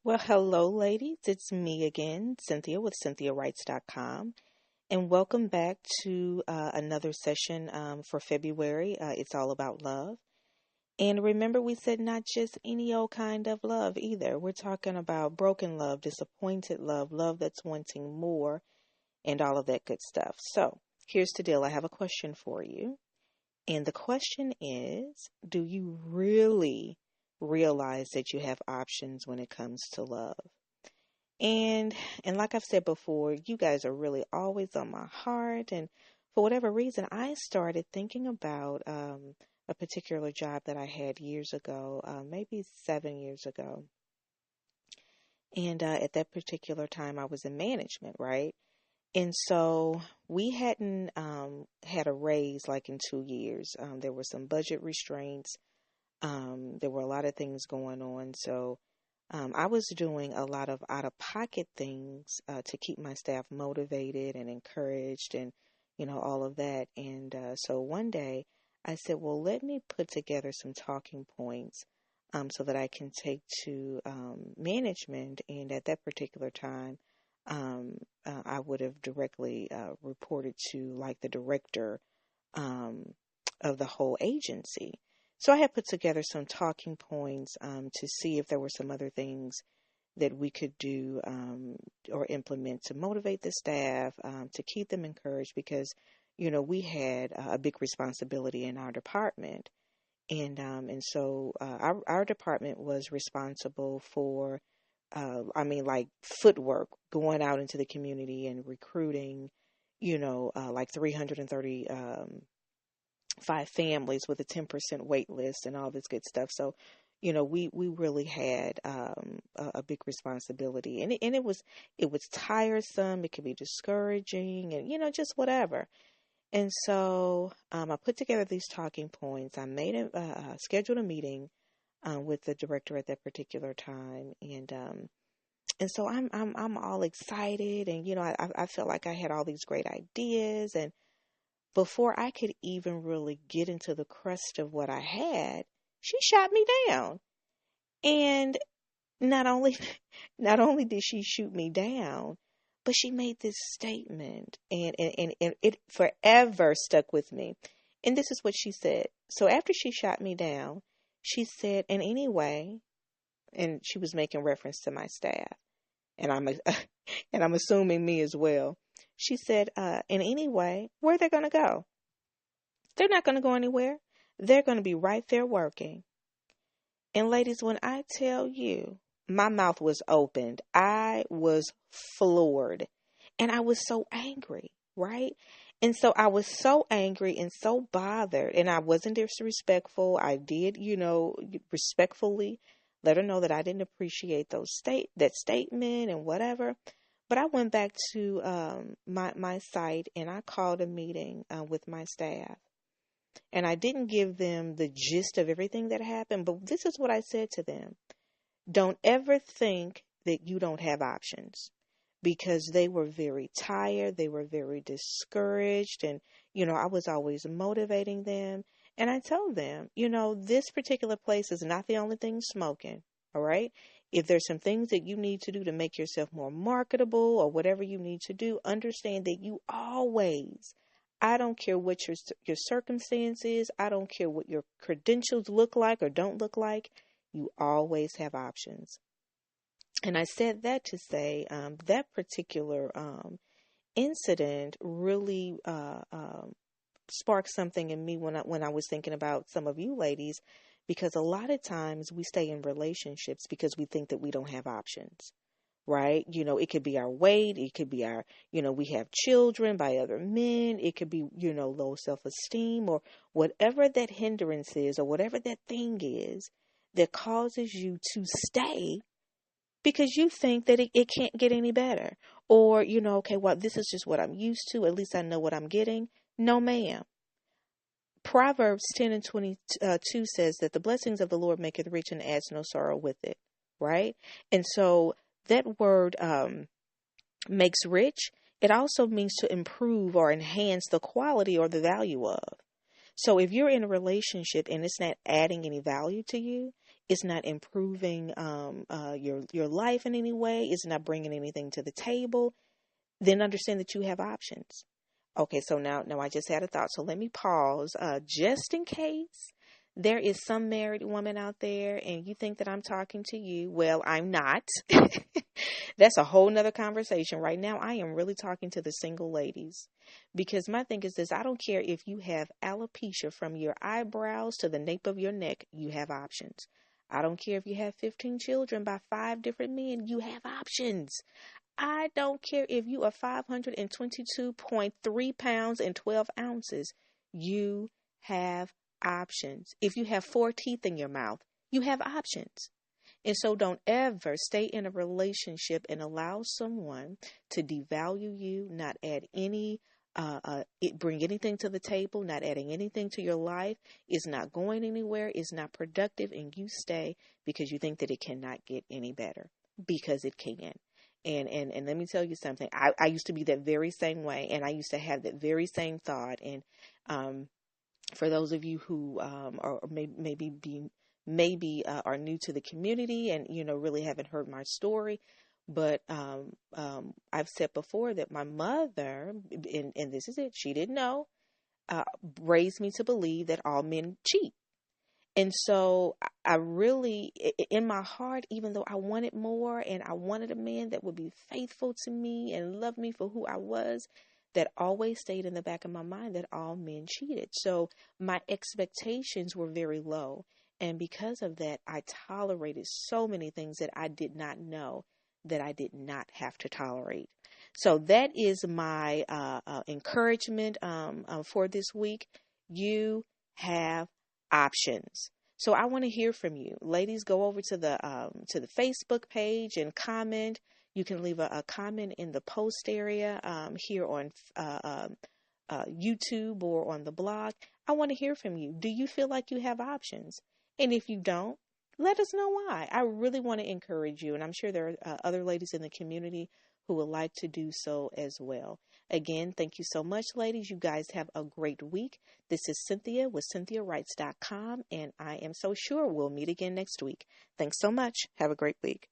Well, hello, ladies. It's me again, Cynthia with CynthiaWritez.com. And welcome back to another session for February. It's all about love. And remember, we said not just any old kind of love either. We're talking about broken love, disappointed love, love that's wanting more, and all of that good stuff. So here's the deal. I have a question for you. And the question is, do you really realize that you have options when it comes to love? And and like I've said before, you guys are really always on my heart. And for whatever reason, I started thinking about a particular job that I had years ago, maybe 7 years ago. And at that particular time, I was in management, right? And so we hadn't had a raise like in 2 years. There were some budget restraints. There were a lot of things going on. So I was doing a lot of out of pocket things to keep my staff motivated and encouraged and, all of that. And so one day I said, well, let me put together some talking points so that I can take to management. And at that particular time, I would have directly reported to like the director um, of the whole agency. So I had put together some talking points to see if there were some other things that we could do or implement to motivate the staff, to keep them encouraged because, we had a big responsibility in our department. And so our department was responsible for, like footwork, going out into the community and recruiting, like 330 five families with a 10% wait list and all this good stuff. So, we really had a big responsibility, and it was tiresome. It could be discouraging, and just whatever. And so I put together these talking points. I made scheduled a meeting with the director at that particular time, and so I'm all excited, and I felt like I had all these great ideas, and before I could even really get into the crust of what I had, she shot me down. And not only not only did she shoot me down, but she made this statement and it forever stuck with me. And this is what she said. So after she shot me down, she said, and anyway, and she was making reference to my staff, and and I'm assuming me as well. She said, and anyway, where they're gonna go? They're not going to go anywhere. They're going to be right there working. And ladies, when I tell you, my mouth was opened. I was floored. And I was so angry, right? And so I was so angry and so bothered. And I wasn't disrespectful. I did, respectfully let her know that I didn't appreciate that statement and whatever. But I went back to my site and I called a meeting with my staff. And I didn't give them the gist of everything that happened, but this is what I said to them. Don't ever think that you don't have options, because they were very tired. They were very discouraged. And, I was always motivating them. And I told them, this particular place is not the only thing smoking. All right. If there's some things that you need to do to make yourself more marketable or whatever you need to do, understand that you always, I don't care what your circumstances, I don't care what your credentials look like or don't look like, you always have options. And I said that to say that particular incident really sparked something in me when I was thinking about some of you ladies, because a lot of times we stay in relationships because we think that we don't have options, right? It could be our weight. It could be we have children by other men. It could be, low self-esteem or whatever that hindrance is or whatever that thing is that causes you to stay because you think that it can't get any better. Or, okay, well, this is just what I'm used to. At least I know what I'm getting. No, ma'am. Proverbs 10 and 22 says that the blessings of the Lord maketh rich and adds no sorrow with it, right? And so that word makes rich. It also means to improve or enhance the quality or the value of. So if you're in a relationship and it's not adding any value to you, it's not improving your life in any way, it's not bringing anything to the table, then understand that you have options. Okay, so now I just had a thought. So let me pause, just in case there is some married woman out there and you think that I'm talking to you. Well, I'm not. That's a whole nother conversation. Right now, I am really talking to the single ladies, because my thing is this: I don't care if you have alopecia from your eyebrows to the nape of your neck, you have options. I don't care if you have 15 children by 5 different men, you have options. I don't care if you are 522.3 pounds and 12 ounces. You have options. If you have 4 teeth in your mouth, you have options. And so don't ever stay in a relationship and allow someone to devalue you, not add any, bring anything to the table, not adding anything to your life, is not going anywhere, is not productive, and you stay because you think that it cannot get any better, because it can. And let me tell you something. I used to be that very same way, and I used to have that very same thought. And for those of you who are maybe are new to the community and really haven't heard my story, but I've said before that my mother, and this is it, she didn't know, raised me to believe that all men cheat. And so I really, in my heart, even though I wanted more and I wanted a man that would be faithful to me and love me for who I was, that always stayed in the back of my mind that all men cheated. So my expectations were very low. And because of that, I tolerated so many things that I did not know that I did not have to tolerate. So that is my encouragement for this week. You have options. So I want to hear from you, ladies. Go over to the Facebook page and comment. You can leave a comment in the post area here on YouTube or on the blog. I want to hear from you. Do you feel like you have options? And if you don't, let us know why. I really want to encourage you, and I'm sure there are other ladies in the community who would like to do so as well. Again, thank you so much, ladies. You guys have a great week. This is Cynthia with CynthiaWritez.com, and I am so sure we'll meet again next week. Thanks so much. Have a great week.